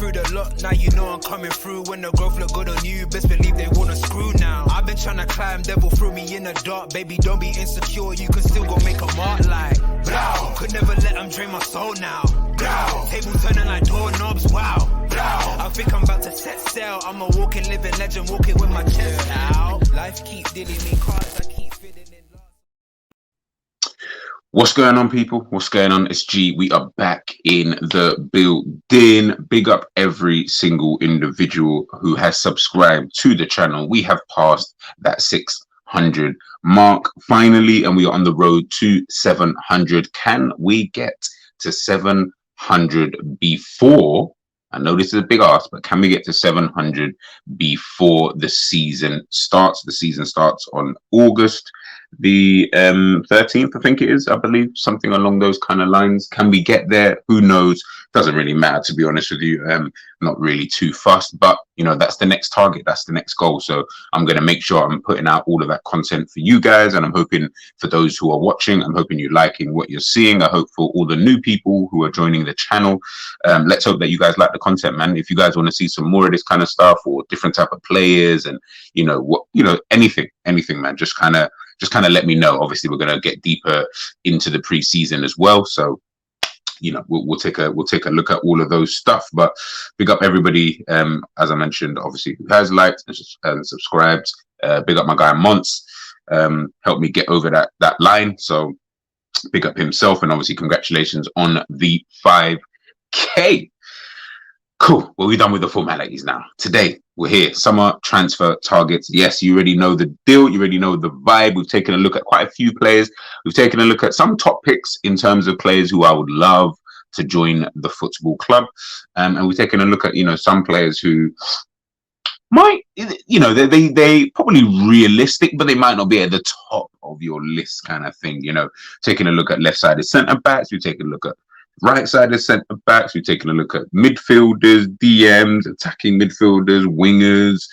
through the lot, now you know I'm coming through. When the growth look good on you, best believe they wanna screw now. I've been trying to climb, devil threw me in the dark. Baby, don't be insecure, you can still go make a mark like blow. Could never let them drain my soul now. Blow. Table turning like doorknobs, wow. Blow. I think I'm about to set sail. I'm a walking, living legend, walking with my chest out. Life keeps dealing me cards, I keep feeling it. What's going on, people? What's going on? It's G. We are back in the building. Big up every single individual who has subscribed to the channel. We have passed that 600 mark finally, and we are on the road to 700. Can we get to 700 before? I know this is a big ask, but can we get to 700 before the season starts? The season starts on August the 13th, I think it is, I believe, something along those kind of lines. Can we get there? Who knows? Doesn't really matter, to be honest with you. Not really too fussed, but you know, that's the next target, that's the next goal. So I'm going to make sure I'm putting out all of that content for you guys, and I'm hoping for those who are watching, I'm hoping you're liking what you're seeing. I hope for all the new people who are joining the channel, let's hope that you guys like the content, man. If you guys want to see some more of this kind of stuff, or different type of players, and you know what, you know, anything, man, just kind of let me know. Obviously, we're going to get deeper into the preseason as well, so you know, we'll take a look at all of those stuff. But big up everybody, as I mentioned, obviously, who has liked and subscribed. Big up my guy Monts, helped me get over that line, so big up himself, and obviously congratulations on the 5K. Cool. Well, we're done with the formalities now. Today, we're here. Summer transfer targets. Yes, you already know the deal. You already know the vibe. We've taken a look at quite a few players. We've taken a look at some top picks in terms of players who I would love to join the football club. And we've taken a look at, you know, some players who might, you know, they probably realistic, but they might not be at the top of your list kind of thing. You know, taking a look at left-sided centre-backs. We've taken a look at right-sided centre-backs. We've taken a look at midfielders, DMs, attacking midfielders, wingers,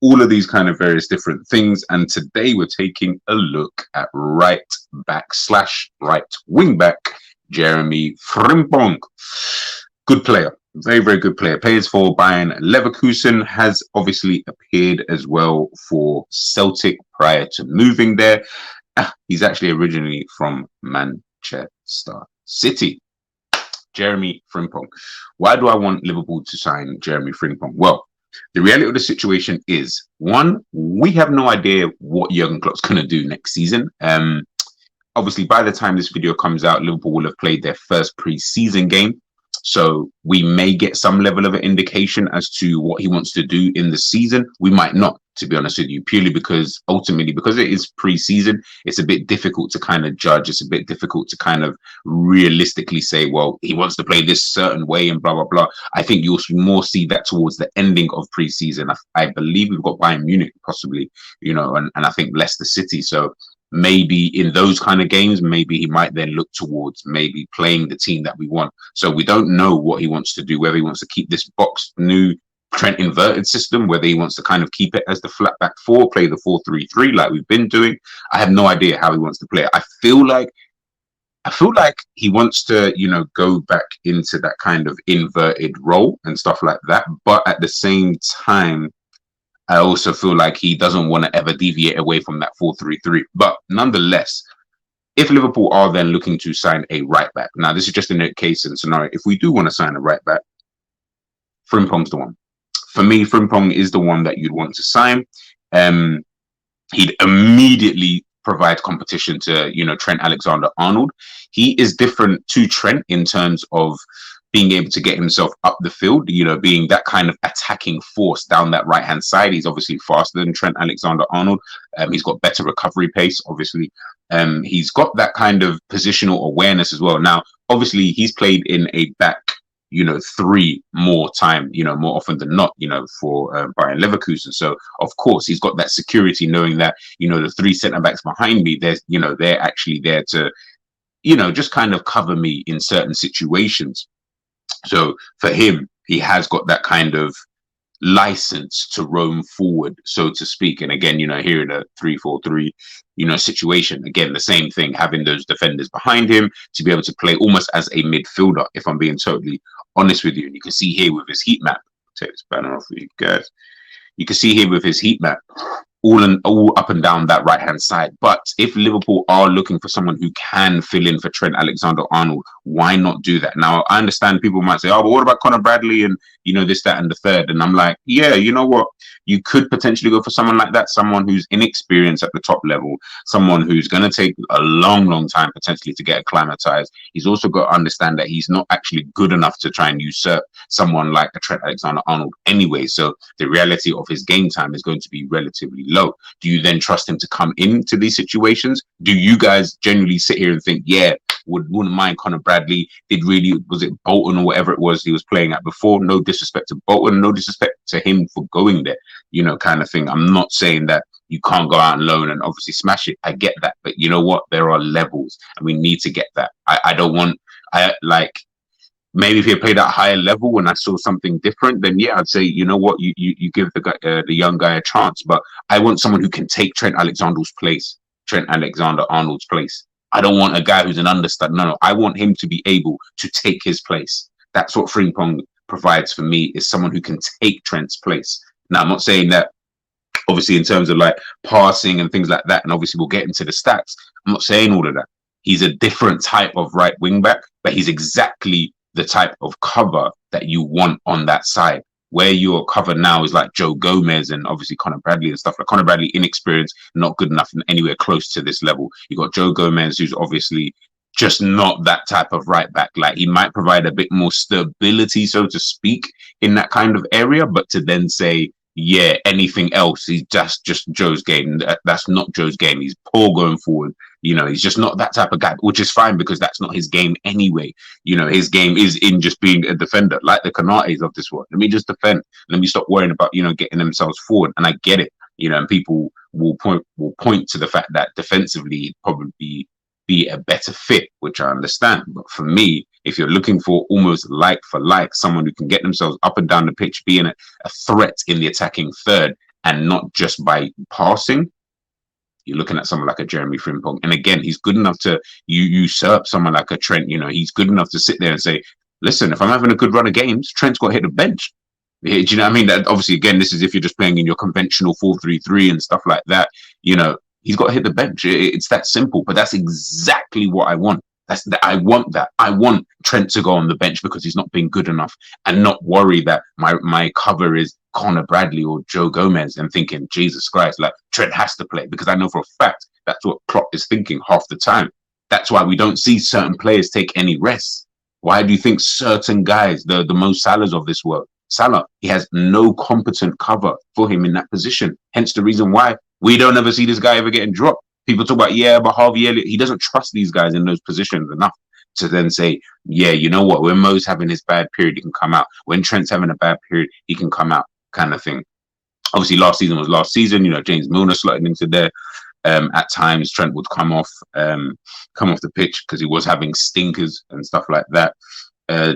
all of these kind of various different things. And today we're taking a look at right-back/right wing-back Jeremie Frimpong. Good player. Very, very good player. Plays for Bayern Leverkusen. Has obviously appeared as well for Celtic prior to moving there. He's actually originally from Manchester City. Jeremie Frimpong. Why do I want Liverpool to sign Jeremie Frimpong? Well, the reality of the situation is, one, we have no idea what Jurgen Klopp's going to do next season. Obviously, by the time this video comes out, Liverpool will have played their first pre-season game. So we may get some level of an indication as to what he wants to do in the season. We might not, to be honest with you, purely because ultimately, because it is pre-season, it's a bit difficult to kind of judge. It's a bit difficult to kind of realistically say, well, he wants to play this certain way and blah, blah, blah. I think you'll more see that towards the ending of pre-season. I believe we've got Bayern Munich possibly, you know, and I think Leicester City. So maybe in those kind of games, maybe he might then look towards maybe playing the team that we want. So we don't know what he wants to do, whether he wants to keep this box new Trent inverted system, whether he wants to kind of keep it as the flat back four, play the 4-3-3 like we've been doing. I have no idea how he wants to play it. I feel like he wants to, you know, go back into that kind of inverted role and stuff like that. But at the same time, I also feel like he doesn't want to ever deviate away from that 4-3-3. But nonetheless, if Liverpool are then looking to sign a right back, now this is just in a case and scenario. If we do want to sign a right back, Frimpong's the one. For me, Frimpong is the one that you'd want to sign. He'd immediately provide competition to, you know, Trent Alexander-Arnold. He is different to Trent in terms of being able to get himself up the field, you know, being that kind of attacking force down that right-hand side. He's obviously faster than Trent Alexander-Arnold. He's got better recovery pace, obviously. He's got that kind of positional awareness as well. Now, obviously, he's played in a back, you know, three more time, you know, more often than not, you know, for Bayern Leverkusen. So, of course, he's got that security knowing that, you know, the three centre-backs behind me, there's, you know, they're actually there to, you know, just kind of cover me in certain situations. So for him, he has got that kind of license to roam forward, so to speak. And again, here in a 3-4-3, situation, again, the same thing, having those defenders behind him to be able to play almost as a midfielder, if I'm being totally honest with you. And you can see here with his heat map, take this banner off for you guys. You can see here with his heat map, all up and down that right hand side. But if Liverpool are looking for someone who can fill in for Trent Alexander-Arnold, why not do that? Now, I understand people might say, oh, but what about Conor Bradley and this, that, and the third? And I'm like, yeah, you know what? You could potentially go for someone like that, someone who's inexperienced at the top level, someone who's going to take a long, long time potentially to get acclimatized. He's also got to understand that he's not actually good enough to try and usurp someone like a Trent Alexander-Arnold anyway. So the reality of his game time is going to be relatively low. Do you then trust him to come into these situations? Do you guys generally sit here and think, yeah, wouldn't mind Conor Bradley? Was it Bolton or whatever it was he was playing at before? No disrespect to Bolton, no disrespect to him for going there, kind of thing. I'm not saying that you can't go out and loan and obviously smash it. I get that. But you know what? There are levels and we need to get that. Maybe if he played at a higher level when I saw something different, then yeah, I'd say, you know what, you give the young guy a chance. But I want someone who can take Trent Alexander-Arnold's place. I don't want a guy who's an understudy. No, I want him to be able to take his place. That's what Frimpong provides for me, is someone who can take Trent's place. Now, I'm not saying that, obviously, in terms of like passing and things like that, and obviously we'll get into the stats. I'm not saying all of that. He's a different type of right wing back, but he's exactly the type of cover that you want on that side. Where your cover now is like Joe Gomez and obviously Conor Bradley and stuff. Like Conor Bradley, inexperienced, not good enough anywhere close to this level. You got Joe Gomez, who's obviously just not that type of right back. Like, he might provide a bit more stability, so to speak, in that kind of area. But to then say, yeah, anything else, he's just Joe's game. That's not Joe's game. He's poor going forward. He's just not that type of guy, which is fine because that's not his game anyway. His game is in just being a defender, like the Kanates of this world. Let me just defend. Let me stop worrying about, getting themselves forward. And I get it, and people will point to the fact that defensively he'd probably be a better fit, which I understand. But for me, if you're looking for almost like for like, someone who can get themselves up and down the pitch, being a threat in the attacking third and not just by passing, you're looking at someone like a Jeremie Frimpong. And again, he's good enough to usurp someone like a Trent. He's good enough to sit there and say, listen, if I'm having a good run of games, Trent's got to hit the bench. Do you know what I mean? That obviously, again, this is if you're just playing in your conventional 4-3-3 and stuff like that. He's got to hit the bench. It's that simple. But that's exactly what I want. I want that. I want Trent to go on the bench because he's not been good enough, and not worry that my cover is Conor Bradley or Joe Gomez and thinking, Jesus Christ, like Trent has to play, because I know for a fact that's what Klopp is thinking half the time. That's why we don't see certain players take any rest. Why do you think certain guys, the Mo Salahs of this world, Salah, he has no competent cover for him in that position. Hence the reason why we don't ever see this guy ever getting dropped. People talk about, yeah, but Harvey Elliott, he doesn't trust these guys in those positions enough to then say, yeah, you know what, when Mo's having his bad period, he can come out. When Trent's having a bad period, he can come out, kind of thing. Obviously, last season was last season. James Milner slotted into there. At times, Trent would come off the pitch because he was having stinkers and stuff like that.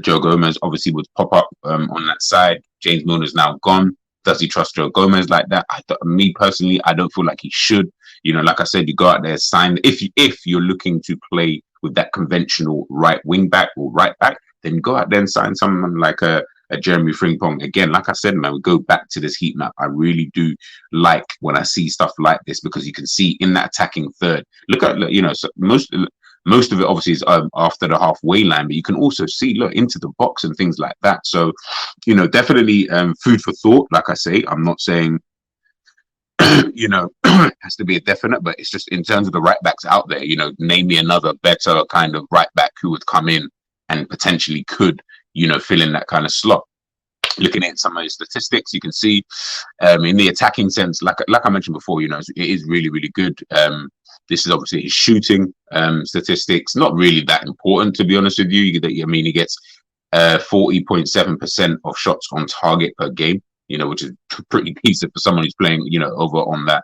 Joe Gomez obviously would pop up on that side. James Milner's now gone. Does he trust Joe Gomez like that? Me personally, I don't feel like he should. Like I said, you go out there, sign. If you're looking to play with that conventional right wing back or right back, then go out there and sign someone like a Jeremie Frimpong. Again, like I said, man, we go back to this heat map. I really do like when I see stuff like this, because you can see in that attacking third. Look at, so most of it obviously is after the halfway line, but you can also see, look, into the box and things like that. So, definitely food for thought. Like I say, I'm not saying, has to be a definite, but it's just in terms of the right backs out there, name me another better kind of right back who would come in and potentially could, fill in that kind of slot. Looking at some of his statistics, you can see in the attacking sense, like I mentioned before, it is really, really good. This is obviously his shooting statistics, not really that important, to be honest with you. He gets 40.7% of shots on target per game, which is pretty decent for someone who's playing, over on that,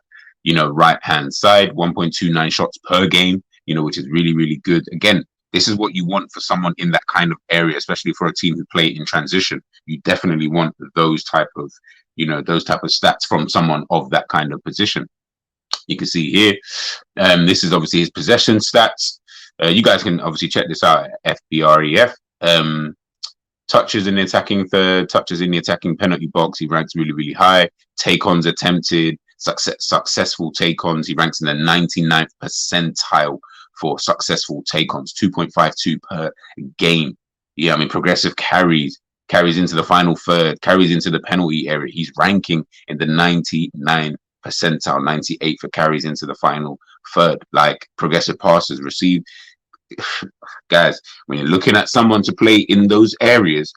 right hand side. 1.29 shots per game, which is really, really good. Again, This is what you want for someone in that kind of area, especially for a team who play in transition. You definitely want those type of stats from someone of that kind of position. You can see here, this is obviously his possession stats. You guys can obviously check this out at FBREF. Touches in the attacking third, touches in the attacking penalty box, he ranks really, really high. Take-ons attempted, successful take-ons, he ranks in the 99th percentile for successful take-ons, 2.52 per game. Yeah, I mean, progressive carries into the final third, carries into the penalty area. He's ranking in the 99th percentile, 98 for carries into the final third. Like, progressive passes received. Guys, when you're looking at someone to play in those areas,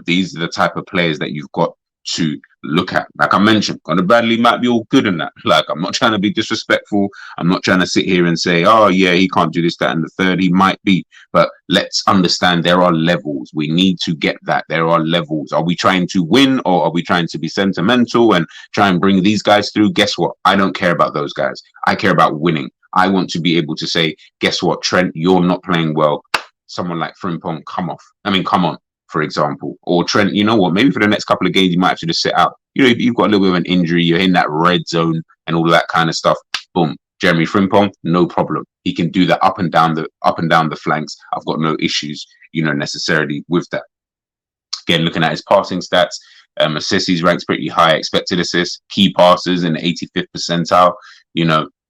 these are the type of players that you've got to look at. Like I mentioned, Conor Bradley might be all good in that. Like, I'm not trying to be disrespectful. I'm not trying to sit here and say, oh yeah, he can't do this, that, and the third. He might be, but let's understand there are levels. We need to get that. There are levels. Are we trying to win, or are we trying to be sentimental and try and bring these guys through? Guess what? I don't care about those guys. I care about winning. I want to be able to say, guess what, Trent, you're not playing well. Someone like Frimpong, come on, for example. Or Trent, you know what, maybe for the next couple of games, you might have to just sit out. You know, you've got a little bit of an injury, you're in that red zone and all of that kind of stuff. Boom. Jeremie Frimpong, no problem. He can do that up and down the flanks. I've got no issues, necessarily with that. Again, looking at his passing stats, assists, he ranks pretty high. Expected assists, key passes in the 85th percentile.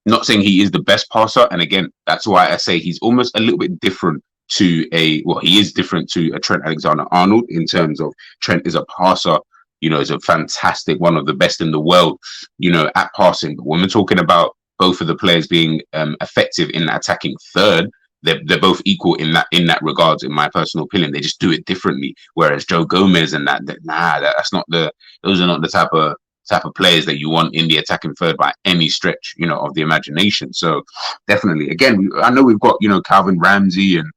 Not saying he is the best passer, and again, that's why I say he's almost a little bit different he is different to a Trent Alexander-Arnold in terms of Trent is a passer, is a fantastic, one of the best in the world, at passing. But when we're talking about both of the players being effective in that attacking third, they're both equal in that regards, in my personal opinion. They just do it differently. Whereas Joe Gomez and those are not the type of players that you want in the attacking third by any stretch, of the imagination. So definitely, again, I know we've got, Calvin Ramsey and,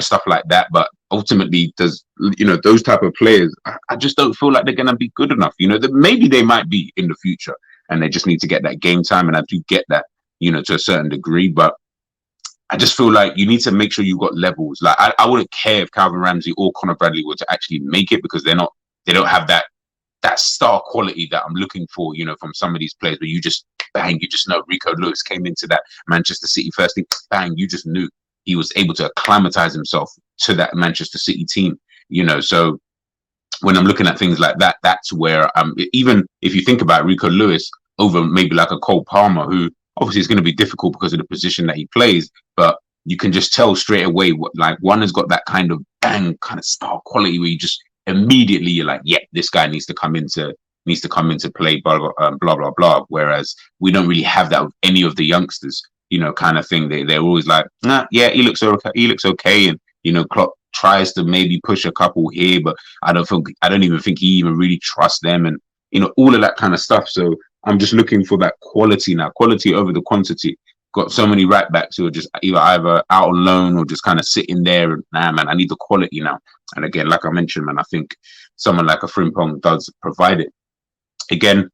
stuff like that, but ultimately those type of players, I just don't feel like they're going to be good enough. Maybe they might be in the future and they just need to get that game time. And I do get that, to a certain degree, but I just feel like you need to make sure you've got levels. Like, I wouldn't care if Calvin Ramsey or Conor Bradley were to actually make it, because they don't have that star quality that I'm looking for, from some of these players, where you just know Rico Lewis came into that Manchester City first thing, bang, you just knew he was able to acclimatize himself to that Manchester City team, So when I'm looking at things like that, that's where even if you think about Rico Lewis over maybe like a Cole Palmer, who obviously is going to be difficult because of the position that he plays, but you can just tell straight away like one has got that kind of bang kind of star quality where you just immediately you're like, yeah, this guy needs to come into play, blah blah blah blah blah. Whereas we don't really have that with any of the youngsters, kind of thing. They're always like, nah, yeah, he looks okay, and Klopp tries to maybe push a couple here, but I don't even think he even really trusts them, and all of that kind of stuff. So I'm just looking for that quality now, quality over the quantity. Got so many right backs who are just either out on loan or just kind of sitting there. And nah, man, I need the quality now. And again, like I mentioned, man, I think someone like a Frimpong does provide it. Again,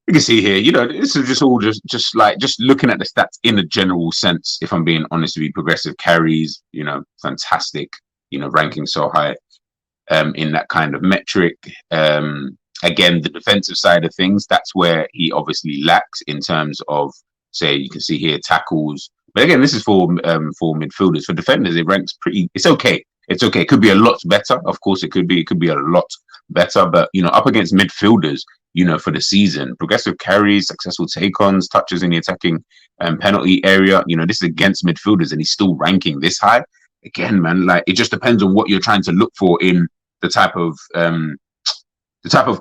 you can see here, this is just all just looking at the stats in a general sense. If I'm being honest with you, progressive carries, fantastic, ranking so high in that kind of metric. Again, the defensive side of things, that's where he obviously lacks in terms of, say, you can see here tackles. But again, this is for midfielders. For defenders, it ranks it's okay. It's okay. It could be a lot better. Of course, it could be a lot better. But, up against midfielders, for the season, progressive carries, successful take-ons, touches in the attacking penalty area, this is against midfielders and he's still ranking this high. Again, man, like, it just depends on what you're trying to look for in the type of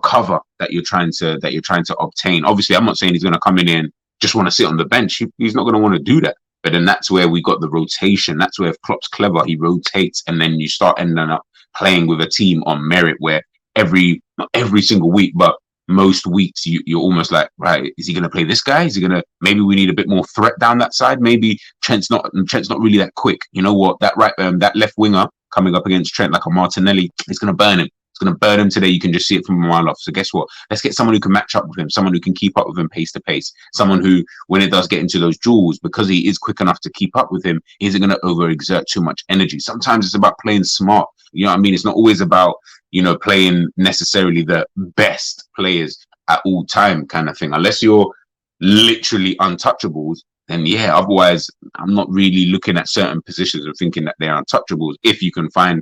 cover that you're trying to obtain. Obviously, I'm not saying he's going to come in and just want to sit on the bench. He's not going to want to do that. But then that's where we got the rotation. That's where if Klopp's clever, he rotates, and then you start ending up playing with a team on merit where not every single week, but most weeks you're almost like, right, is he going to play this guy? Is he going to, maybe we need a bit more threat down that side. Maybe Trent's not really that quick. You know what? That left winger coming up against Trent, like a Martinelli, is going to burn him. It's going to burn him today. You can just see it from a mile off. So guess what? Let's get someone who can match up with him, someone who can keep up with him pace to pace, someone who, when it does get into those duels, because he is quick enough to keep up with him, isn't going to overexert too much energy. Sometimes it's about playing smart. You know what I mean? It's not always about, playing necessarily the best players at all time kind of thing. Unless you're literally untouchables, then yeah, otherwise I'm not really looking at certain positions and thinking that they're untouchables if you can find,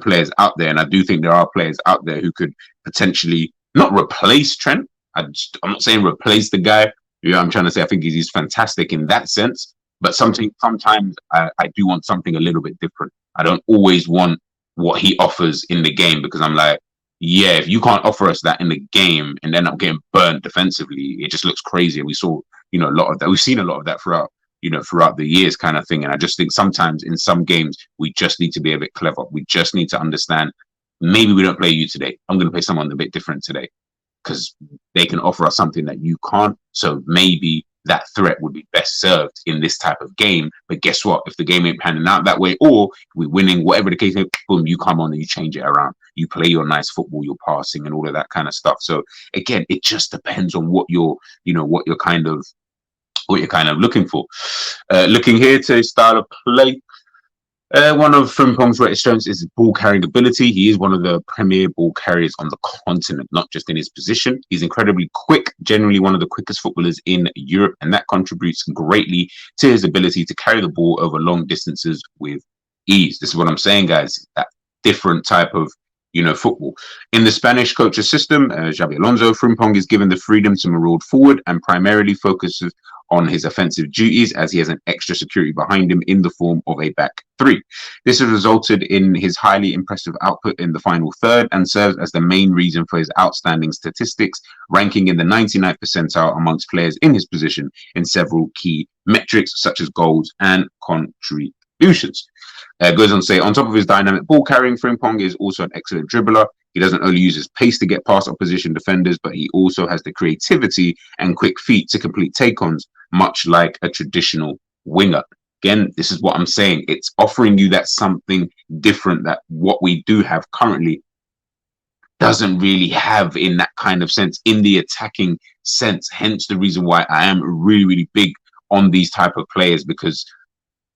players out there. And I do think there are players out there who could potentially not replace Trent. I'm not saying replace the guy. I'm trying to say I think he's fantastic in that sense. But sometimes I do want something a little bit different. I don't always want what he offers in the game, because I'm like, yeah, if you can't offer us that in the game and end up getting burnt defensively, it just looks crazy. And we saw, a lot of that. We've seen a lot of that throughout the years kind of thing. And I just think sometimes in some games, we just need to be a bit clever. We just need to understand, maybe we don't play you today. I'm going to play someone a bit different today because they can offer us something that you can't. So maybe that threat would be best served in this type of game. But guess what? If the game ain't panning out that way, or we're winning, whatever the case is, boom, you come on and you change it around. You play your nice football, your passing and all of that kind of stuff. So again, it just depends on what you're kind of looking for. Looking here to his style of play. One of Frimpong's greatest strengths is his ball carrying ability. He is one of the premier ball carriers on the continent, not just in his position. He's incredibly quick, generally one of the quickest footballers in Europe, and that contributes greatly to his ability to carry the ball over long distances with ease. This is what I'm saying, guys. That different type of football. In the Spanish coach's system, Xabi Alonso, Frimpong is given the freedom to maraud forward and primarily focuses on his offensive duties, as he has an extra security behind him in the form of a back three. This has resulted in his highly impressive output in the final third and serves as the main reason for his outstanding statistics, ranking in the 99th percentile amongst players in his position in several key metrics such as goals and contributions. Goes on to say, on top of his dynamic ball carrying, Frimpong is also an excellent dribbler. He doesn't only use his pace to get past opposition defenders, but he also has the creativity and quick feet to complete take-ons, much like a traditional winger. Again, this is what I'm saying. It's offering you that something different that what we do have currently doesn't really have in that kind of sense, in the attacking sense. Hence the reason why I am really, really big on these type of players, because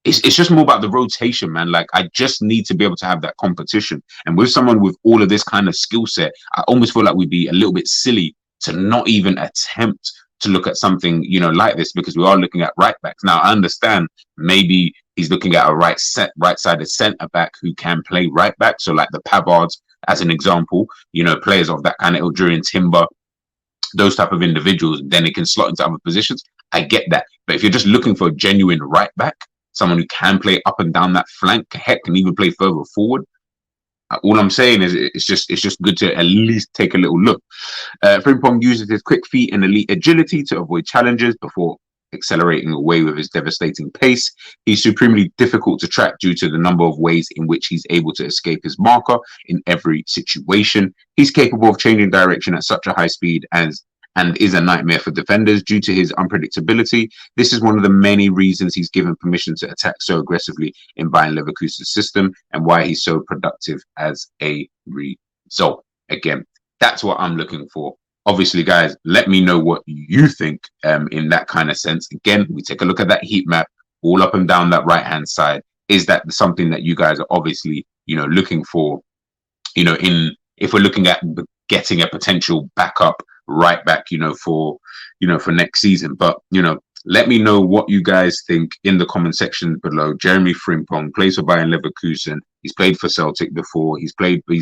it's just more about the rotation, man. Like, I just need to be able to have that competition. And with someone with all of this kind of skill set, I almost feel like we'd be a little bit silly to not even attempt to look at something, like this, because we are looking at right backs. Now, I understand maybe he's looking at a right-sided centre back who can play right back. So like the Pavards, as an example, players of that kind of ilk, during Timber, those type of individuals, then it can slot into other positions. I get that. But if you're just looking for a genuine right back, someone who can play up and down that flank, heck, can even play further forward, all I'm saying is it's just good to at least take a little look. Frimpong uses his quick feet and elite agility to avoid challenges before accelerating away with his devastating pace. He's supremely difficult to track due to the number of ways in which he's able to escape his marker in every situation. He's capable of changing direction at such a high speed and is a nightmare for defenders due to his unpredictability. This is one of the many reasons he's given permission to attack so aggressively in Bayern Leverkusen's system, and why he's so productive as a result. Again, that's what I'm looking for. Obviously, guys, let me know what you think in that kind of sense. Again, we take a look at that heat map all up and down that right-hand side. Is that something that you guys are obviously, looking for, if we're looking at getting a potential backup right back, for next season? But, let me know what you guys think in the comment section below. Jeremie Frimpong plays for Bayern Leverkusen. He's played for Celtic before. He's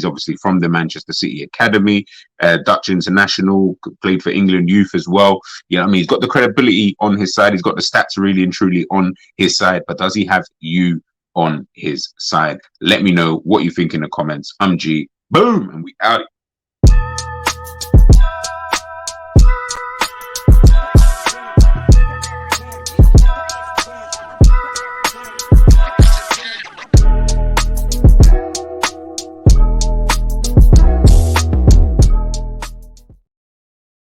obviously from the Manchester City Academy, Dutch international, played for England youth as well. He's got the credibility on his side. He's got the stats really and truly on his side. But does he have you on his side? Let me know what you think in the comments. I'm G. Boom. And we out.